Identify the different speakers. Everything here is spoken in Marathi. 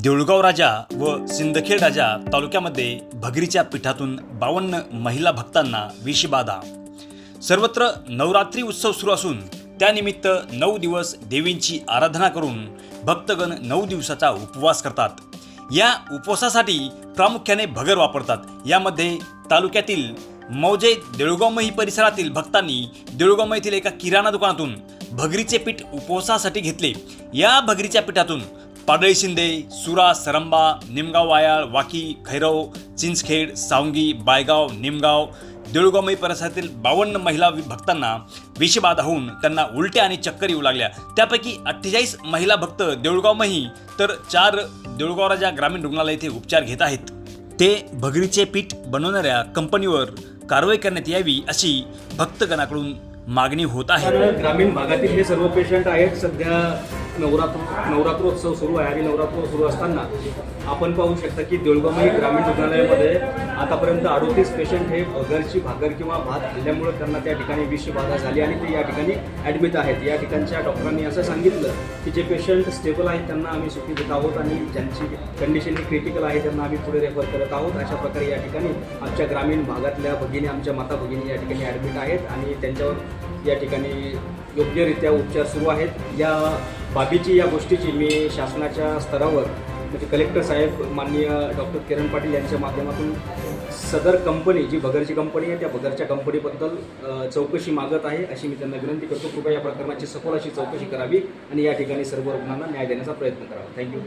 Speaker 1: देऊळगाव राजा व सिंदखेड राजा तालुक्यामध्ये भगरीच्या पीठातून 52 महिला भक्तांना विषबाधा। सर्वत्र नवरात्री उत्सव सुरू असून त्यानिमित्त 9 दिवस देवींची आराधना करून भक्तगण 9 दिवसाचा उपवास करतात। या उपवासासाठी प्रामुख्याने भगर वापरतात। यामध्ये तालुक्यातील मौजे देऊळगावमही परिसरातील भक्तांनी देऊळगाव येथील एका किराणा दुकानातून भगरीचे पीठ उपवासासाठी घेतले। या भगरीच्या पीठातून पाडळी शिंदे, सुरा, सरंबा, निमगाव, वायाळ, वाकी, खैरव, चिंचखेड, सावंगी, बायगाव, निमगाव, देऊळगावमही परिसरातील 52 महिला भक्तांना विषबाधा होऊन त्यांना उलट्या आणि चक्कर येऊ लागल्या। त्यापैकी 48 महिला भक्त देऊळगावमही तर 4 देऊळगाव राजा ग्रामीण रुग्णालय येथे उपचार घेत आहेत। ते भगरीचे पीठ बनवणाऱ्या कंपनीवर कारवाई करण्यात यावी अशी भक्तगणाकडून मागणी होत आहे।
Speaker 2: ग्रामीण भागातील हे सर्व पेशंट आहेत। सध्या नवरात्रोत्सव सुरू आहे आणि नवरात्रोत्सव सुरू असताना आपण पाहू शकता की देऊळगाव ग्रामीण रुग्णालयामध्ये आतापर्यंत 38 पेशंट हे भगरची भाकर किंवा भात खाल्ल्यामुळे त्यांना त्या ठिकाणी विषबाधा झाली आणि ते या ठिकाणी ॲडमिट आहेत। या ठिकाणच्या डॉक्टरांनी असं सांगितलं की जे पेशंट स्टेबल आहेत त्यांना आम्ही सुट्टी देत आहोत आणि ज्यांची कंडिशन क्रिटिकल आहे त्यांना आम्ही पुढे रेफर करत आहोत। अशा प्रकारे या ठिकाणी आमच्या ग्रामीण भागातल्या भगिनी, आमच्या माता भगिनी या ठिकाणी ॲडमिट आहेत आणि त्यांच्यावर या ठिकाणी योग्यरित्या उपचार सुरू आहेत। या बाबीची, या गोष्टीची मी शासनाच्या स्तरावर म्हणजे कलेक्टर साहेब माननीय डॉक्टर किरण पाटील यांच्या माध्यमातून सदर कंपनी, जी भगरची कंपनी आहे त्या भगरच्या कंपनीबद्दल चौकशी मागत आहे अशी मी त्यांना विनंती करतो। कृपया या प्रकरणाची सखोल अशी चौकशी करावी आणि या ठिकाणी सर्व रुग्णांना न्याय देण्याचा प्रयत्न करावा। थँक्यू।